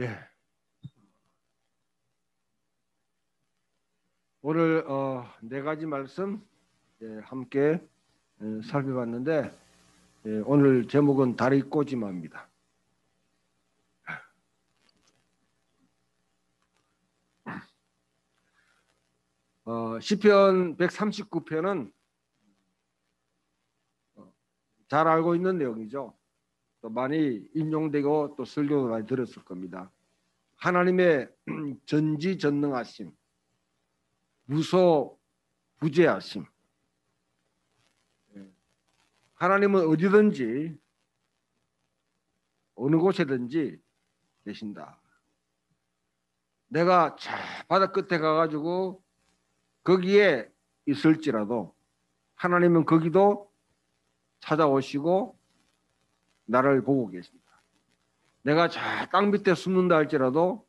예. 오늘 네 가지 말씀 함께 살펴봤는데 오늘 제목은 다리 꼬지마입니다. 시편 139편은 잘 알고 있는 내용이죠. 또 많이 인용되고 또 설교도 많이 들었을 겁니다. 하나님의 전지전능하심, 무소부재하심. 하나님은 어디든지 어느 곳에든지 계신다. 내가 저 바다 끝에 가가지고 거기에 있을지라도 하나님은 거기도 찾아오시고 나를 보고 계십니다. 내가 저 땅 밑에 숨는다 할지라도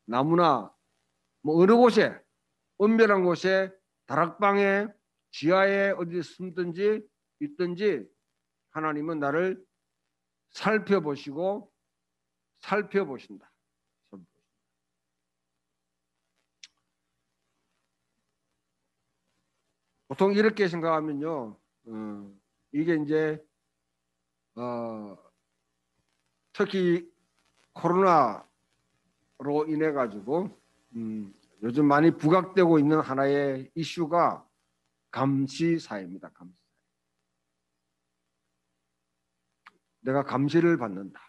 나무나 뭐 어느 곳에 은밀한 곳에 다락방에 지하에 어디 숨든지 있든지 하나님은 나를 살펴보시고 살펴보신다. 보통 이렇게 생각하면요, 이게 이제 특히 코로나로 인해 가지고 요즘 많이 부각되고 있는 하나의 이슈가 감시사입니다. 감시사. 내가 감시를 받는다.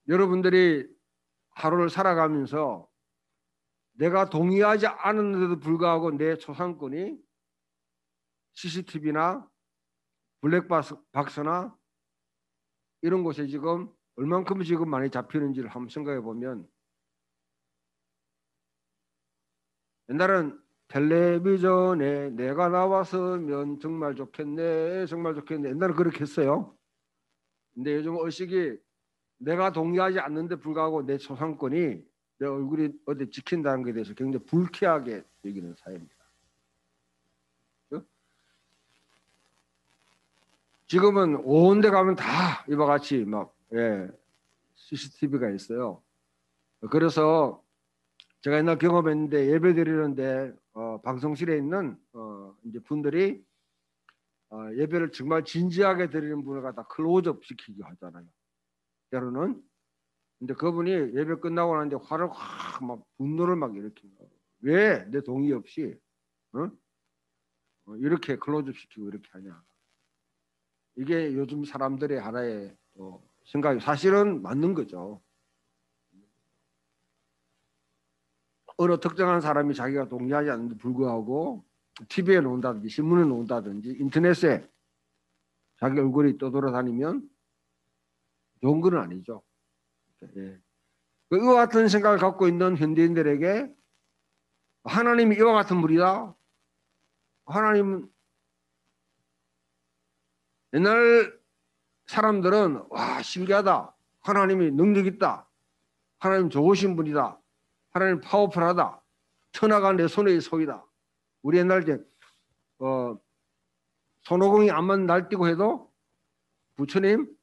여러분들이 하루를 살아가면서 내가 동의하지 않았는데도 불구하고 내 초상권이 CCTV나 블랙박스나 이런 곳에 지금 얼만큼 지금 많이 잡히는지를 한번 생각해 보면, 옛날은 텔레비전에 내가 나왔으면 정말 좋겠네, 정말 좋겠네. 옛날에 그렇게 했어요. 근데 요즘 의식이 내가 동의하지 않는데 불구하고 내 초상권이 내 얼굴이 어디 지킨다는 것에 대해서 굉장히 불쾌하게 여기는 사회입니다. 지금은 온 데 가면 다 이와 같이 막 CCTV가 있어요. 그래서 제가 옛날 경험했는데 예배 드리는데 방송실에 있는 이제 분들이 예배를 정말 진지하게 드리는 분을 갖다 클로즈업 시키기 하잖아요. 때로는. 근데 그분이 예배 끝나고 나는데 화를 확 막 분노를 막 일으키는 거예요. 왜 내 동의 없이 이렇게 클로즈업 시키고 이렇게 하냐. 이게 요즘 사람들의 하나의 생각이 사실은 맞는 거죠. 어느 특정한 사람이 자기가 동의하지 않는데 불구하고 TV에 나온다든지 신문에 나온다든지 인터넷에 자기 얼굴이 떠돌아다니면 좋은 건 아니죠. 예. 이와 같은 생각을 갖고 있는 현대인들에게 하나님이 이와 같은 분이다. 하나님은 옛날 사람들은 와 신기하다. 하나님이 능력 있다. 하나님 좋으신 분이다. 하나님 파워풀하다. 천하가 내 손의 소이다. 우리 옛날 이제 손오공이 암만 날뛰고 해도 부처님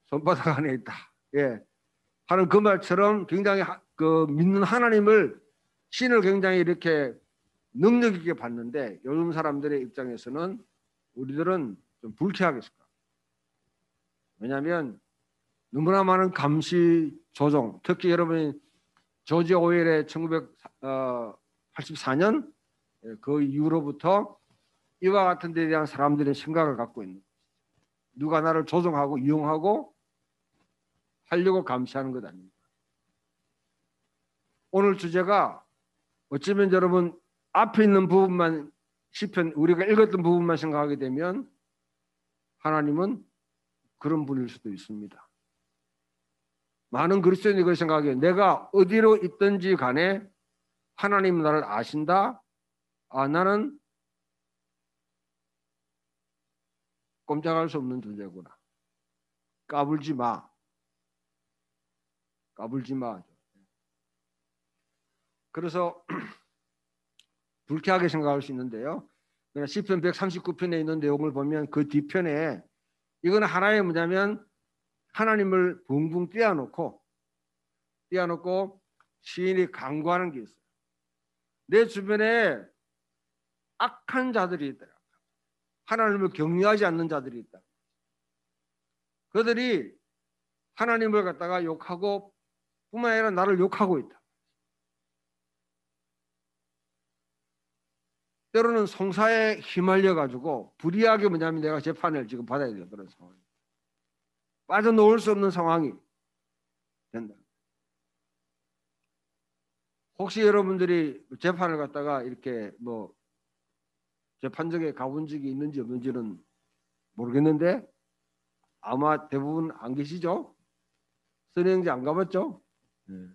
손바닥 안에 있다. 예. 하는 그 말처럼 굉장히 그 믿는 하나님을 신을 굉장히 이렇게 능력 있게 봤는데 요즘 사람들의 입장에서는 우리들은 좀 불쾌하겠을 거야. 왜냐하면 너무나 많은 감시 조종, 특히 여러분이 조지 오웰의 1984년 그 이후로부터 이와 같은 데에 대한 사람들의 생각을 갖고 있는 거죠. 누가 나를 조종하고 이용하고 하려고 감시하는 것 아닙니까? 오늘 주제가 어쩌면 여러분 앞에 있는 부분만 시편 우리가 읽었던 부분만 생각하게 되면 하나님은 그런 분일 수도 있습니다. 많은 그리스도인이 그렇게 생각해요. 내가 어디로 있든지 간에 하나님은 나를 아신다. 나는 꼼짝할 수 없는 존재구나. 까불지 마. 까불지 마. 그래서 불쾌하게 생각할 수 있는데요. 시편 139편에 있는 내용을 보면 그 뒤편에 이거는 하나의 뭐냐면 하나님을 붕붕 떼어놓고 띄워놓고 시인이 강구하는 게 있어요. 내 주변에 악한 자들이 있더라. 하나님을 경외하지 않는 자들이 있다. 그들이 하나님을 갖다가 욕하고 뿐만 아니라 나를 욕하고 있다. 때로는 송사에 휘말려 가지고 불이하게 뭐냐면 내가 재판을 지금 받아야 돼요. 그런 상황이 빠져놓을 수 없는 상황이 된다. 혹시 여러분들이 재판을 갖다가 이렇게 뭐 재판정에 가본 적이 있는지 없는지는 모르겠는데 아마 대부분 안 계시죠? 선행제 안 가봤죠? 네.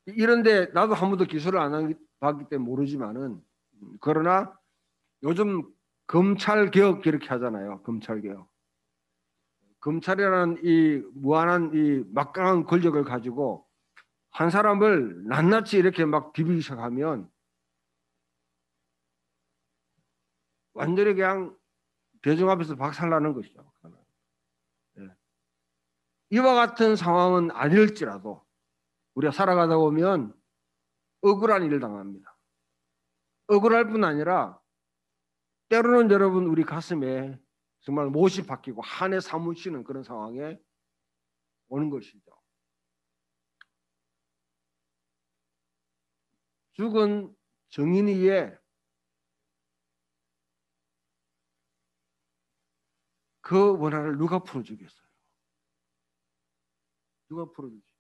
이런데 나도 한 번도 기소를 안 받기 때문에 모르지만은 그러나 요즘 검찰 개혁 이렇게 하잖아요. 검찰 개혁. 검찰이라는 이 무한한 이 막강한 권력을 가지고 한 사람을 낱낱이 이렇게 막 비비기 시작하면 완전히 그냥 대중 앞에서 박살나는 것이죠. 네. 이와 같은 상황은 아닐지라도 우리가 살아가다 보면 억울한 일을 당합니다. 억울할 뿐 아니라 때로는 여러분 우리 가슴에 정말 못이 박히고 한에 사무치는 그런 상황에 오는 것이죠. 죽은 정인이의 그 원한을 누가 풀어주겠어요? 누가 풀어주지?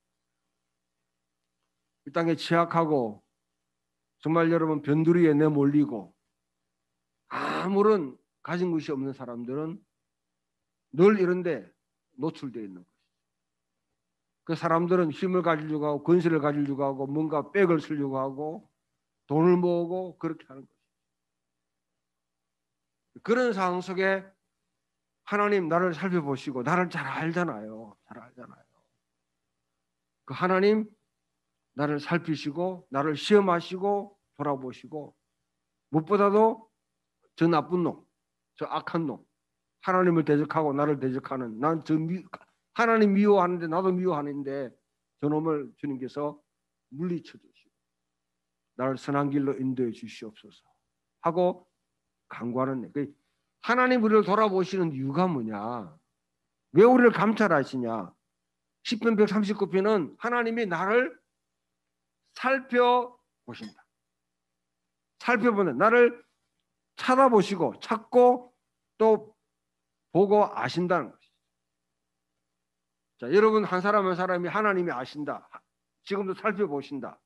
이 땅에 취약하고 정말 여러분 변두리에 내몰리고 아무런 가진 것이 없는 사람들은 늘 이런데 노출되어 있는 것이죠. 그 사람들은 힘을 가지려고 하고 권세를 가지려고 하고 뭔가 백을 쓰려고 하고 돈을 모으고 그렇게 하는 것이죠. 그런 상황 속에 하나님 나를 살펴보시고 나를 잘 알잖아요. 잘 알잖아요. 그 하나님 나를 살피시고 나를 시험하시고 돌아보시고 무엇보다도 저 나쁜 놈, 저 악한 놈, 하나님을 대적하고 나를 대적하는 하나님 미워하는데 나도 미워하는데 저놈을 주님께서 물리쳐 주시고 나를 선한 길로 인도해 주시옵소서 하고 간구하는 하나님 우리를 돌아보시는 이유가 뭐냐? 왜 우리를 감찰하시냐? 시편 139편은 하나님이 나를 살펴보신다. 살펴보는 나를 찾아보시고 찾고 또 보고 아신다는 것이죠. 자, 여러분 한 사람 한 사람이 하나님이 아신다. 지금도 살펴보신다.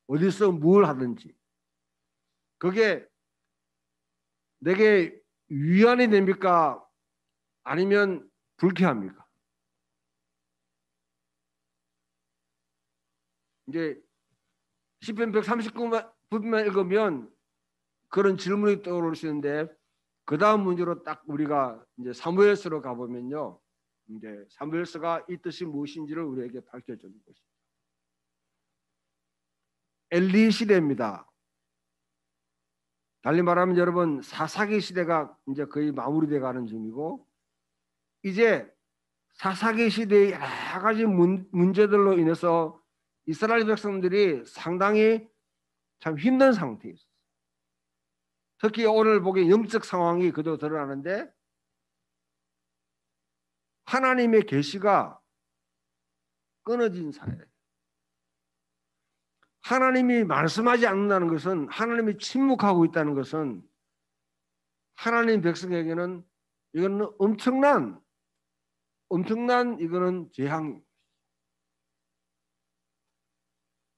어디서 뭘 하든지. 그게 내게 위안이 됩니까? 아니면 불쾌합니까? 이제 시편 139편만 읽으면 그런 질문이 떠오를 수 있는데 그 다음 문제로 딱 우리가 이제 사무엘서로 가보면요, 이제 사무엘서가 이 뜻이 무엇인지를 우리에게 밝혀주는 것입니다. 엘리 시대입니다. 달리 말하면 여러분 사사기 시대가 이제 거의 마무리돼 가는 중이고 이제 사사기 시대의 여러 가지 문제들로 인해서 이스라엘 백성들이 상당히 참 힘든 상태에 있어요. 특히 오늘 보기에 영적 상황이 그대로 드러나는데 하나님의 계시가 끊어진 사회. 하나님이 말씀하지 않는다는 것은 하나님이 침묵하고 있다는 것은 하나님 백성에게는 이거는 엄청난 이거는 재앙입니다.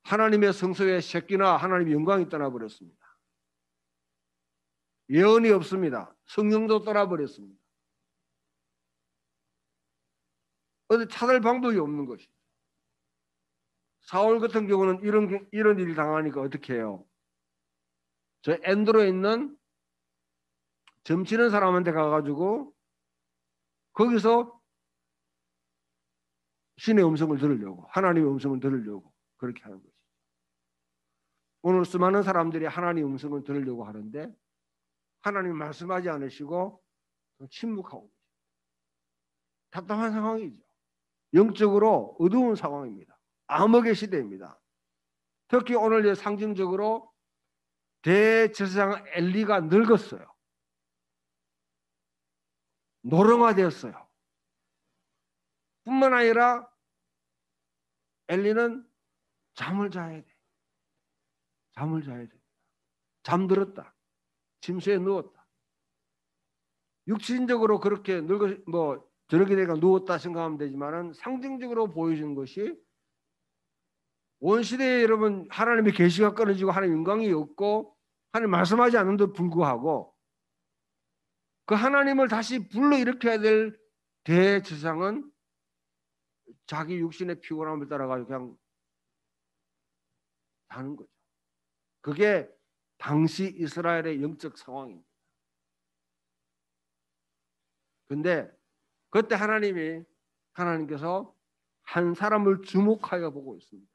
하나님의 성소에 새끼나 하나님의 영광이 떠나버렸습니다. 예언이 없습니다. 성령도 떠나버렸습니다. 어디 찾을 방법이 없는 것이죠. 사울 같은 경우는 이런 일을 당하니까 어떻게 해요? 저 엔도로에 있는 점치는 사람한테 가가지고 거기서 신의 음성을 들으려고 하나님의 음성을 들으려고 그렇게 하는 것이죠. 오늘 수많은 사람들이 하나님의 음성을 들으려고 하는데 하나님 말씀하지 않으시고 침묵하고 답답한 상황이죠. 영적으로 어두운 상황입니다. 암흑의 시대입니다. 특히 오늘 상징적으로 대제사장 엘리가 늙었어요. 노령화되었어요. 뿐만 아니라 엘리는 잠을 자야 돼. 잠을 자야 돼. 잠들었다. 침수에 누웠다. 육신적으로 그렇게 저렇게 내가 누웠다 생각하면 되지만은 상징적으로 보여준 것이 온 시대에 여러분 하나님의 계시가 끊어지고 하나님의 영광이 없고 하나님 말씀하지 않는데도 불구하고 그 하나님을 다시 불러일으켜야 될 대제사장은 자기 육신의 피곤함을 따라가지고 그냥 사는 거죠. 그게 당시 이스라엘의 영적 상황입니다. 근데 그때 하나님께서 한 사람을 주목하여 보고 있습니다.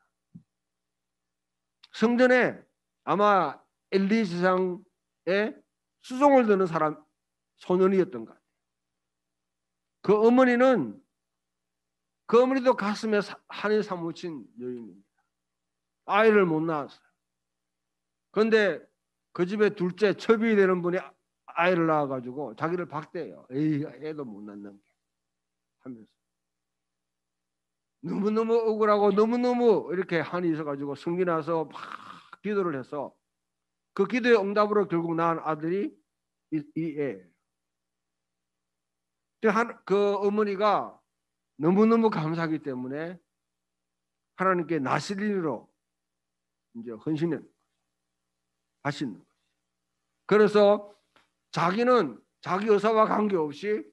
성전에 아마 엘리 제사장의 수종을 드는 사람 소년이었던 것 같아요. 그 어머니도 가슴에 한이 사무친 여인입니다. 아이를 못 낳았어요. 그런데 그 집에 둘째 첩이 되는 분이 아이를 낳아가지고 자기를 박대해요. 에이, 애도 못 낳는 게 하면서 너무너무 억울하고 너무너무 이렇게 한이 있어가지고 성기 나서 막 기도를 해서 그 기도의 응답으로 결국 낳은 아들이 이 애예요. 그 어머니가 너무너무 감사하기 때문에 하나님께 나실인으로 이제 헌신을 하시는 거죠. 그래서 자기는 자기 의사와 관계없이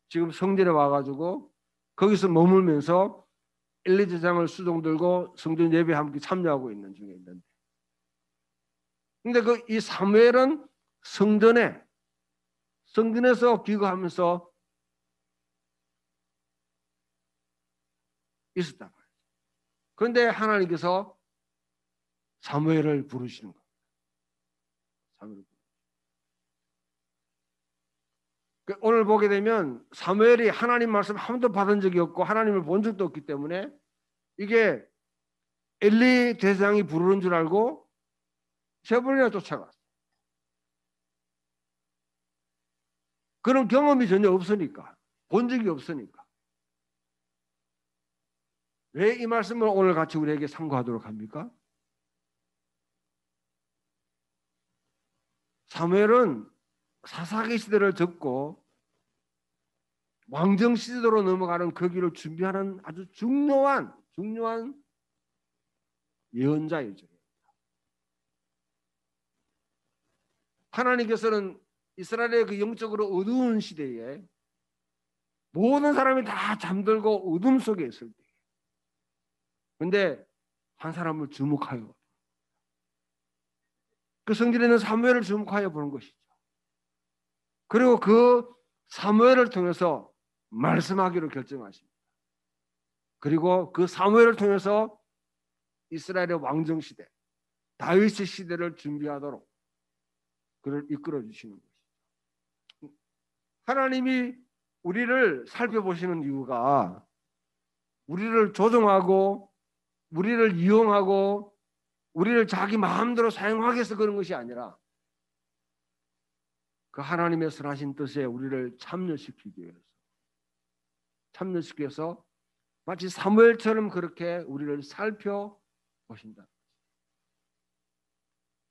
지금 성전에 와가지고 거기서 머물면서 엘리 제사장을 수종 들고 성전 예배에 함께 참여하고 있는 중에 있는데, 근데 이 사무엘은 성전에서 기거하면서 있었다. 그런데 하나님께서 사무엘을 부르시는 겁니다. 오늘 보게 되면 사무엘이 하나님 말씀 한 번도 받은 적이 없고 하나님을 본 적도 없기 때문에 이게 엘리 대장이 부르는 줄 알고 세 번이나 쫓아갔어요. 그런 경험이 전혀 없으니까, 본 적이 없으니까. 왜 이 말씀을 오늘 같이 우리에게 상고하도록 합니까? 사무엘은 사사기 시대를 접고 왕정 시대로 넘어가는 그 길을 준비하는 아주 중요한 예언자이죠. 하나님께서는 이스라엘의 그 영적으로 어두운 시대에 모든 사람이 다 잠들고 어둠 속에 있을 때, 그런데 한 사람을 주목하여 그 성전에 있는 사무엘을 주목하여 보는 것이죠. 그리고 그 사무엘을 통해서 말씀하기로 결정하십니다. 그리고 그 사무엘을 통해서 이스라엘의 왕정 시대, 다윗의 시대를 준비하도록 그를 이끌어 주시는 것이죠. 하나님이 우리를 살펴보시는 이유가 우리를 조종하고 우리를 이용하고 우리를 자기 마음대로 사용하기 위해서 그런 것이 아니라 그 하나님의 선하신 뜻에 우리를 참여시키기 위해서 마치 사무엘처럼 그렇게 우리를 살펴보신다.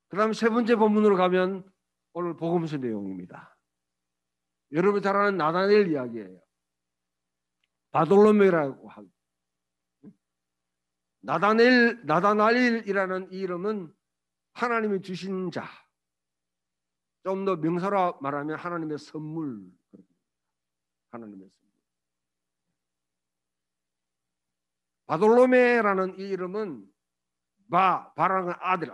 그 다음 세 번째 본문으로 가면 오늘 복음서 내용입니다. 여러분 잘 아는 나다넬 이야기예요. 바돌로메라고 하고 나다나엘이라는 이름은 하나님이 주신 자, 좀 더 명사로 말하면 하나님의 선물. 하나님의 선물. 바돌로메라는 이 이름은 바라는 건 아들.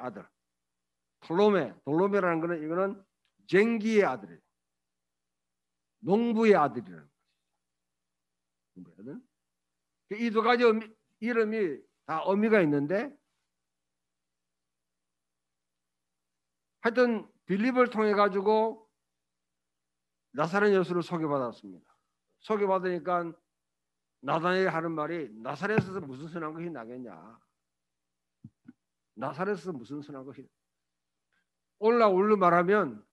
돌로메라는 거는 이거는 쟁기의 아들이에요. 농부의 아들이라는 거죠. 이 두 가지 이름이 다 의미가 있는데, 하여튼 빌립을 통해 가지고 나사렛 예수를 소개받았습니다. 소개받으니까 나다나엘이 하는 말이 나사렛에서 무슨 선한 것이 나겠냐. 나사렛에서 무슨 선한 것이. 오늘날로 말하면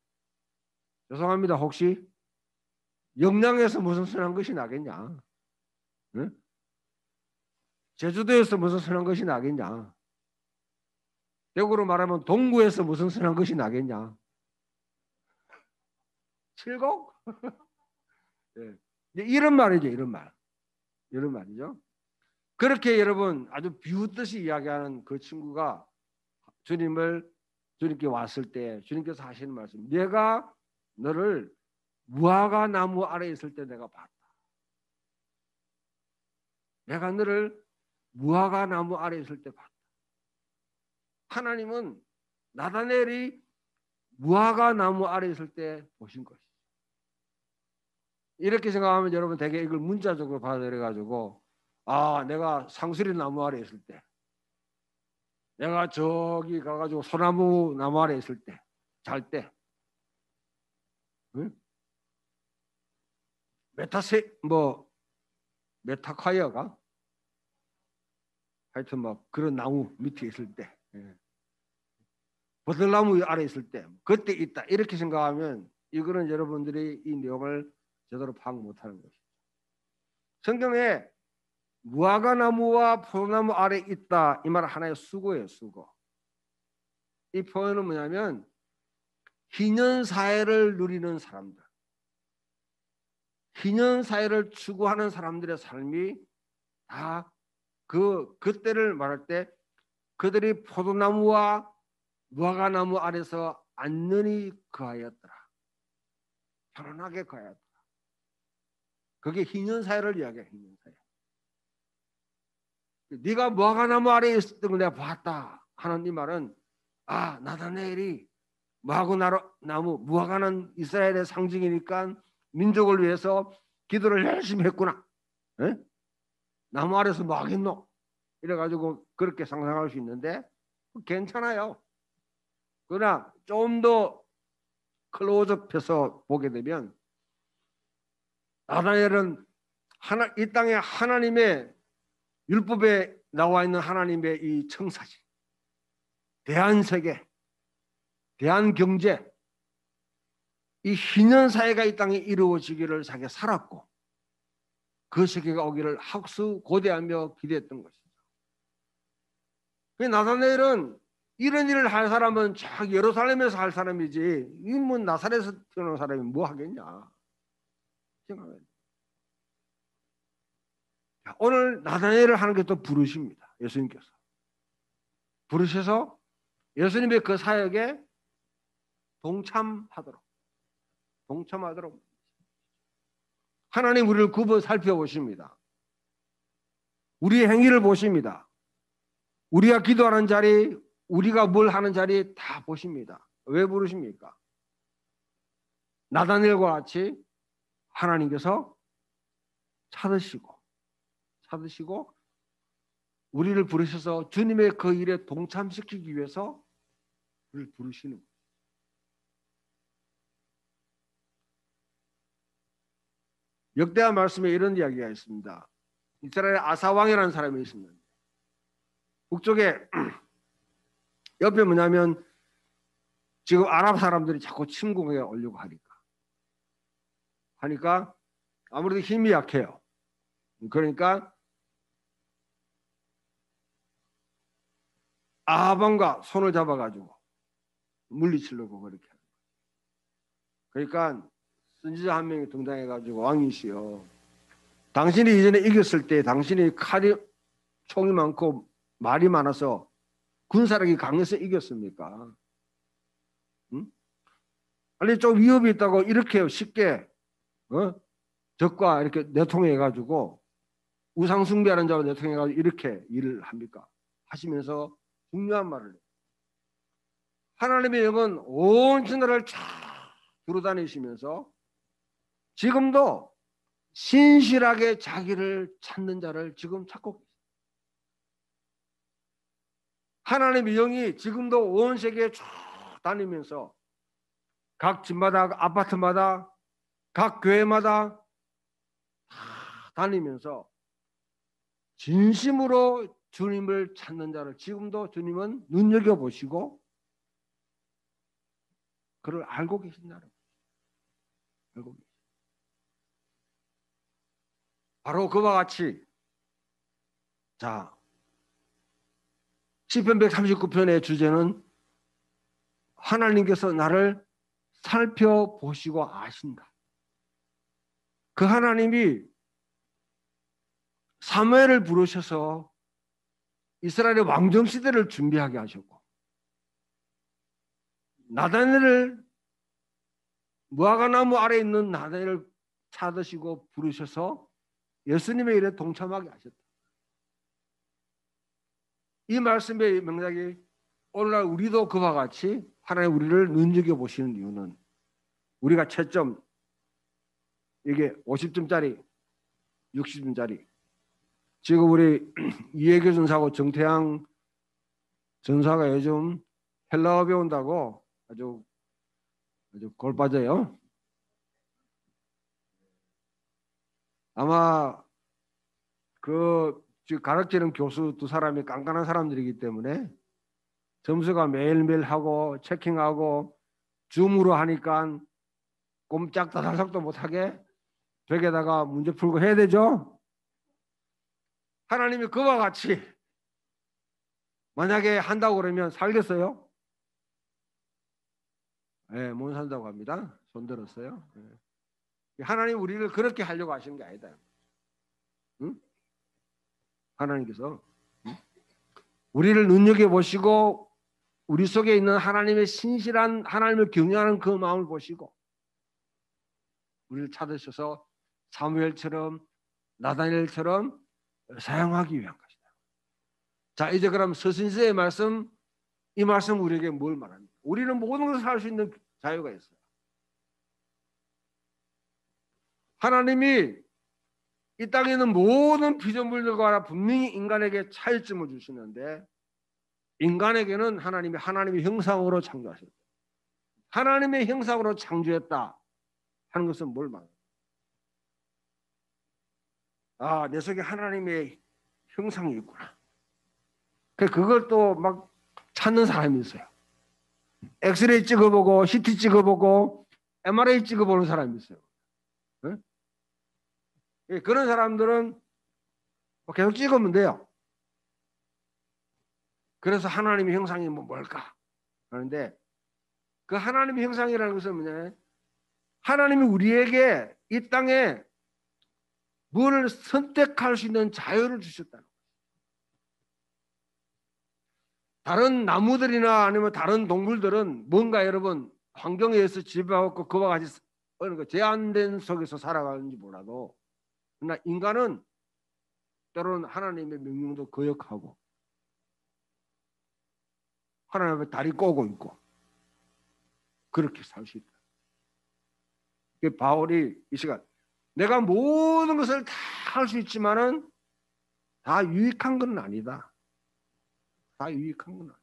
죄송합니다. 혹시 영양에서 무슨 선한 것이 나겠냐. 응? 제주도에서 무슨 선한 것이 나겠냐. 대구로 말하면 동구에서 무슨 선한 것이 나겠냐. 칠곡? 네. 이런 말이죠. 이런 말. 이런 말이죠. 그렇게 여러분 아주 비웃듯이 이야기하는 그 친구가 주님께 왔을 때 주님께서 하시는 말씀, 내가 너를 무화과 나무 아래 있을 때 내가 봤다. 내가 너를 무화과 나무 아래 있을 때 봤다. 하나님은 나다나엘이 무화과 나무 아래 있을 때 보신 것이죠. 이렇게 생각하면 여러분 되게 이걸 문자적으로 받아들여 가지고, 아, 내가 상수리 나무 아래 있을 때, 내가 저기 가가지고 소나무 나무 아래 있을 때, 잘 때, 응? 메타카이어가 하여튼 그런 나무 밑에 있을 때, 버들나무 아래 있을 때, 그때 있다. 이렇게 생각하면 이거는 여러분들이 이 내용을 제대로 파악 못하는 것이죠. 성경에 무화과 나무와 포도나무 아래 있다, 이 말은 하나의 수고예요. 수고. 이 표현은 뭐냐면 희년 사회를 누리는 사람들, 희년 사회를 추구하는 사람들의 삶이 다 그때를 말할 때 그들이 포도나무와 무화과나무 아래서 안전히 거하였더라. 편안하게 거하였더라. 그게 희년 사회를 이야기해. 희년 사회. 네가 무화과나무 아래에 있었던 걸 내가 봤다 하는 이 말은, 아, 나다나엘이 무화과는 이스라엘의 상징이니까 민족을 위해서 기도를 열심히 했구나. 에? 나무 아래서 뭐 하겠노? 이래가지고 그렇게 상상할 수 있는데 괜찮아요. 그러나 좀 더 클로즈업해서 보게 되면 나다나엘은 이 땅에 하나님의 율법에 나와 있는 하나님의 이 청사진, 대한세계, 대한경제, 이 희년 사회가 이 땅에 이루어지기를 자기가 살았고 그 세계가 오기를 학수고대하며 기대했던 것이죠. 나다나엘은 이런 일을 할 사람은 쫙 예루살렘에서 할 사람이지, 이 뭐 나사렛에서 태어난 사람이 뭐 하겠냐. 오늘 나다나엘을 하는 게 또 부르십니다. 예수님께서 부르셔서 예수님의 그 사역에 동참하도록 하나님 우리를 굽어 살펴보십니다. 우리의 행위를 보십니다. 우리가 기도하는 자리, 우리가 뭘 하는 자리 다 보십니다. 왜 부르십니까? 나다나엘과 같이 하나님께서 찾으시고 우리를 부르셔서 주님의 그 일에 동참시키기 위해서 우리를 부르시는 거예요. 역대하 말씀에 이런 이야기가 있습니다. 이스라엘 아사왕이라는 사람이 있습니다. 북쪽에 옆에 뭐냐면 지금 아랍 사람들이 자꾸 침공해 오려고 하니까 아무래도 힘이 약해요. 그러니까 아합왕과 손을 잡아가지고 물리치려고 그렇게 하는 거예요. 그러니까 선지자 한 명이 등장해가지고, 왕이시여, 당신이 이전에 이겼을 때 당신이 총이 많고 말이 많아서 군사력이 강해서 이겼습니까? 응? 아니 좀 위협이 있다고 이렇게 쉽게 적과 이렇게 내통해가지고 우상숭배하는 자와 내통해가지고 이렇게 일을 합니까? 하시면서 중요한 말을 해요. 하나님의 영은 온 천하를 쫙 두루다니시면서 지금도 신실하게 자기를 찾는 자를 지금 찾고 계십니다. 하나님의 영이 지금도 온 세계에 쫙 다니면서 각 집마다, 아파트마다, 각 교회마다 다 다니면서 진심으로 주님을 찾는 자를 지금도 주님은 눈여겨보시고 그를 알고 계신다는 거예요. 알고 계신. 바로 그와 같이 자 시편 139편의 주제는 하나님께서 나를 살펴보시고 아신다. 그 하나님이 사무엘을 부르셔서 이스라엘의 왕정 시대를 준비하게 하셨고 나다넬을 무화과나무 아래에 있는 나다넬을 찾으시고 부르셔서 예수님의 일에 동참하게 하셨다. 이 말씀의 맥락이 오늘날 우리도 그와 같이 하나님 우리를 눈여겨보시는 이유는 우리가 채점 이게 50점짜리 60점짜리 지금 우리 이혜교 전사하고 정태양 전사가 요즘 헬라어 배운다고 아주 골 빠져요. 아마 그 가르치는 교수 두 사람이 깐깐한 사람들이기 때문에 점수가 매일매일 하고 체킹하고 줌으로 하니까 꼼짝다달싹도 못하게 벽에다가 문제 풀고 해야 되죠. 하나님이 그와 같이 만약에 한다고 그러면 살겠어요? 네, 못 산다고 합니다. 손 들었어요. 네. 하나님 우리를 그렇게 하려고 하시는 게 아니다. 응? 하나님께서 우리를 눈여겨보시고 우리 속에 있는 하나님의 신실한 하나님을 경외하는 그 마음을 보시고 우리를 찾으셔서 사무엘처럼 나다니엘처럼 사용하기 위한 것이다. 자, 이제 그럼 서신서의 말씀, 이 말씀 우리에게 뭘 말합니까? 우리는 모든 것을 할 수 있는 자유가 있어요. 하나님이 이 땅에 있는 모든 피조물들과 분명히 인간에게 차이점을 주시는데 인간에게는 하나님의 형상으로 창조하셨다. 하나님의 형상으로 창조했다 하는 것은 뭘 말합니까? 아, 내 속에 하나님의 형상이 있구나. 그걸 또 막 찾는 사람이 있어요. 엑스레이 찍어보고 CT 찍어보고 MRI 찍어보는 사람이 있어요. 네? 그런 사람들은 계속 찍으면 돼요. 그래서 하나님의 형상이 뭘까 하는데 그 하나님의 형상이라는 것은 뭐냐? 하나님이 우리에게 이 땅에 무엇을 선택할 수 있는 자유를 주셨다는 거예요. 다른 나무들이나 아니면 다른 동물들은 뭔가 여러분 환경에 의해서 지배받고 그와 같이 어느 그 제한된 속에서 살아가는지 몰라도 그러나 인간은 때로는 하나님의 명령도 거역하고 하나님 앞에 다리 꼬고 있고 그렇게 살 수 있다. 바울이 이 시간 내가 모든 것을 다 할 수 있지만은 다 유익한 건 아니다. 다 유익한 건 아니다.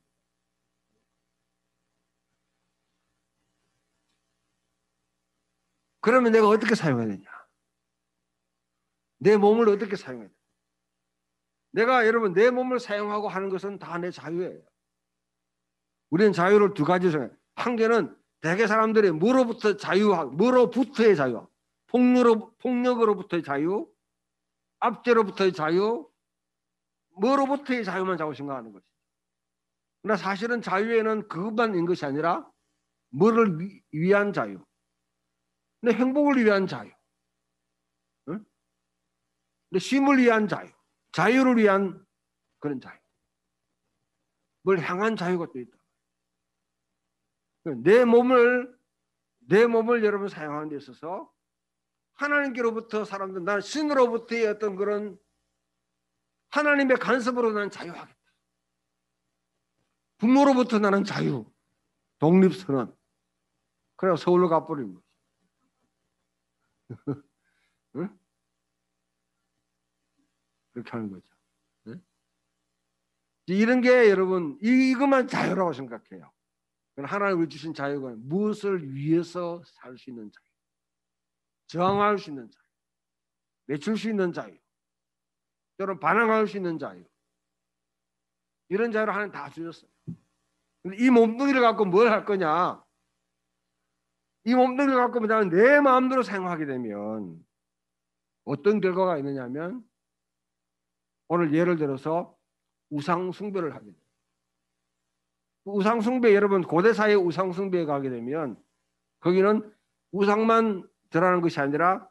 그러면 내가 어떻게 사용해야 되냐? 내 몸을 어떻게 사용해야 되냐? 내가 여러분 내 몸을 사용하고 하는 것은 다 내 자유예요. 우리는 자유를 두 가지 생각해요. 한 개는 대개 사람들이 뭐로부터 자유하고 뭐로부터의 자유, 폭력으로부터의 자유, 압제로부터의 자유, 뭐로부터의 자유만 자꾸 생각하는 것이죠. 그러나 사실은 자유에는 그것만인 것이 아니라 뭐를 위한 자유, 내 행복을 위한 자유, 응? 내 쉼을 위한 자유, 자유를 위한 그런 자유, 뭘 향한 자유가 또 있다. 내 몸을 여러분 사용하는 데 있어서 하나님께로부터 사람들 나는 신으로부터의 어떤 그런 하나님의 간섭으로 나는 자유하겠다. 부모로부터 나는 자유, 독립선언. 그래서 서울로 가버린 거지. 응? 그렇게 하는 거죠. 응? 이런 게 여러분 이것만 자유라고 생각해요. 하나님이 주신 자유가 무엇을 위해서 살 수 있는 자유, 저항할 수 있는 자유, 맺힐 수 있는 자유, 또는 반항할 수 있는 자유, 이런 자유를 하나님 다 주셨어요. 근데 이 몸뚱이를 갖고 뭘 할 거냐? 이 몸뚱이를 갖고 내 마음대로 사용하게 되면 어떤 결과가 있느냐면, 오늘 예를 들어서 우상 숭배를 하게 돼요. 우상 숭배, 여러분 고대 사회 우상 숭배에 가게 되면 거기는 우상만 드러나는 것이 아니라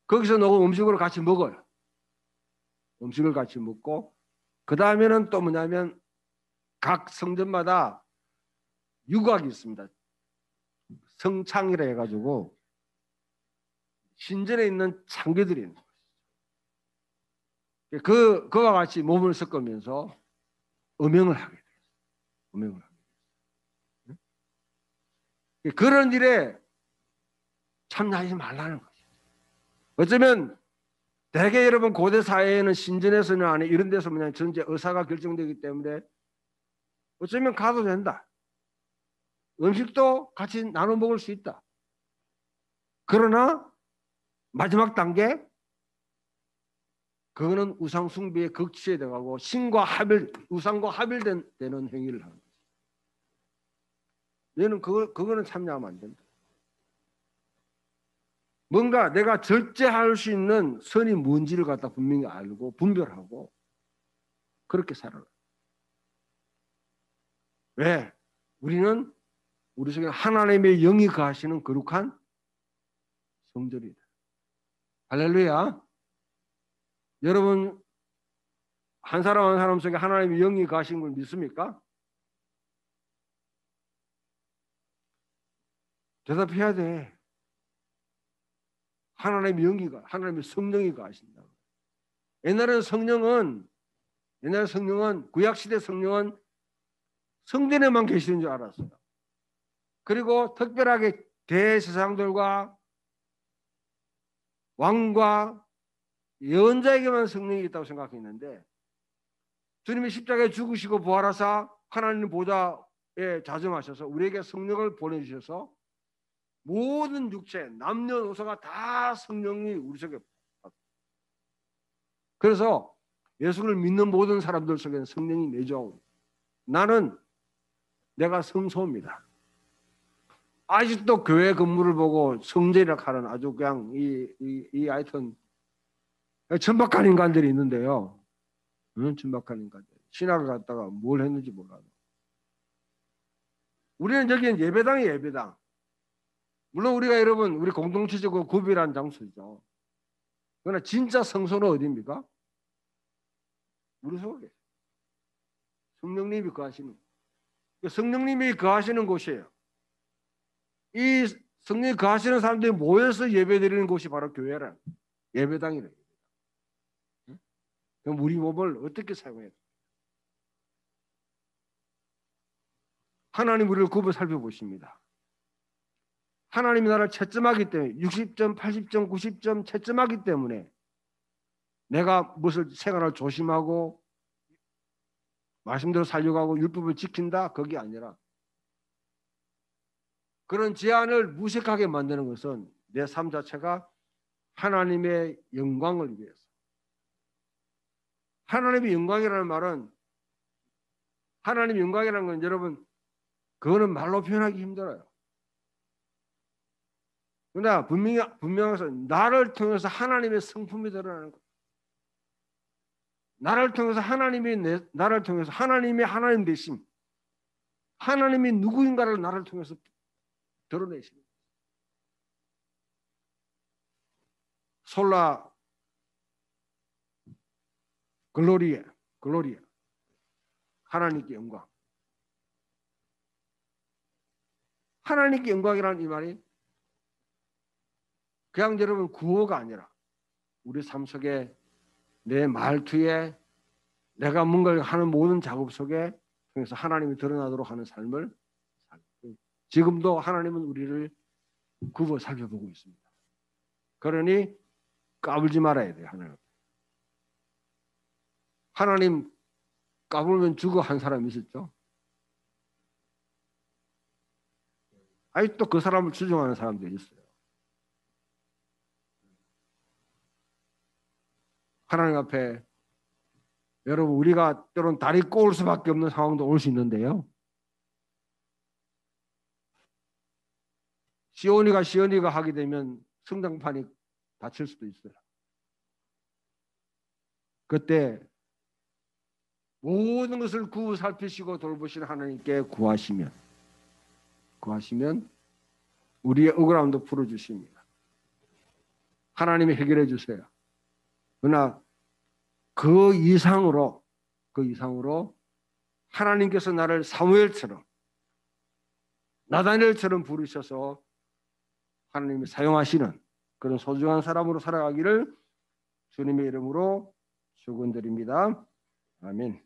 거기서 놓은 음식을 같이 먹어요. 음식을 같이 먹고, 그 다음에는 또 뭐냐면 각 성전마다 유곽이 있습니다. 성창이라 해가지고 신전에 있는 창기들이 있는 거죠. 그와 같이 몸을 섞으면서 음행을 하게 돼요. 음행을 하게 돼요. 그런 일에 참여하지 말라는 거죠. 어쩌면 대개 여러분 고대 사회에는 신전에서는 아니 이런 데서 그냥 전제 의사가 결정되기 때문에 어쩌면 가도 된다. 음식도 같이 나눠 먹을 수 있다. 그러나 마지막 단계, 그거는 우상 숭배의 극치에 들어가고 신과 합일, 우상과 합일되는 행위를 하는 거죠. 너는 그거는 참여하면 안 된다. 뭔가 내가 절제할 수 있는 선이 뭔지를 갖다 분명히 알고 분별하고 그렇게 살아라. 왜? 우리는 우리 속에 하나님의 영이 거하시는 거룩한 성전이다. 할렐루야. 여러분 한 사람 한 사람 속에 하나님의 영이 거하신 걸 믿습니까? 대답해야 돼. 하나님의 영이가, 하나님의 성령이 거하신다. 옛날에 성령은 구약시대 성령은 성전에만 계시는 줄 알았어요. 그리고 특별하게 대제사장들과 왕과 예언자에게만 성령이 있다고 생각했는데, 주님이 십자가에 죽으시고 부활하사 하나님 보좌에 자정하셔서 우리에게 성령을 보내주셔서 모든 육체, 남녀노소가 다 성령이 우리 속에, 그래서 예수를 믿는 모든 사람들 속에는 성령이 내주하고, 나는 내가 성소입니다. 아직도 교회 건물을 보고 성전이라 하는 아주 그냥 이 하여튼 천박한 인간들이 있는데요. 천박한 인간들. 신학을 갖다가 뭘 했는지 몰라도. 우리는 여기는 예배당이에요, 예배당. 물론 우리가 여러분 우리 공동체적으로 구별한 장소죠. 그러나 진짜 성소는 어디입니까? 우리 속에 성령님이 거하시는, 성령님이 거하시는 곳이에요. 이 성령이 거하시는 사람들이 모여서 예배드리는 곳이 바로 교회라, 예배당이래요. 그럼 우리 몸을 어떻게 사용해야 돼? 하나님 우리를 굽어 살펴보십니다. 하나님이 나를 채점하기 때문에 60점, 80점, 90점 채점하기 때문에 내가 무엇을 생활을 조심하고 말씀대로 살려고 하고 율법을 지킨다, 그게 아니라 그런 제한을 무색하게 만드는 것은 내 삶 자체가 하나님의 영광을 위해서. 하나님의 영광이라는 말은, 하나님의 영광이라는 건 여러분 그거는 말로 표현하기 힘들어요. 그러나 분명해서 나를 통해서 하나님의 성품이 드러나는 것. 나를 통해서 나를 통해서 하나님의 하나님 되심, 하나님이 누구인가를 나를 통해서 드러내십니다. 솔라 글로리아, 하나님께 영광. 하나님께 영광이라는 이 말이 그냥 여러분 구호가 아니라 우리 삶 속에 내 말투에 내가 뭔가를 하는 모든 작업 속에 통해서 하나님이 드러나도록 하는 삶을 살고, 지금도 하나님은 우리를 굽어 살펴보고 있습니다. 그러니 까불지 말아야 돼요. 하나님 까불면 죽어 한 사람 있었죠. 아직도 그 사람을 추종하는 사람들이 있어요. 하나님 앞에 여러분 우리가 때론 다리 꼬을 수밖에 없는 상황도 올 수 있는데요. 시온이가 하게 되면 성장판이 다칠 수도 있어요. 그때 모든 것을 살피시고 돌보시는 하나님께 구하시면 우리의 억울함도 풀어주십니다. 하나님이 해결해 주세요. 그러나 그 이상으로 하나님께서 나를 사무엘처럼 나다니엘처럼 부르셔서 하나님이 사용하시는 그런 소중한 사람으로 살아가기를 주님의 이름으로 축원드립니다. 아멘.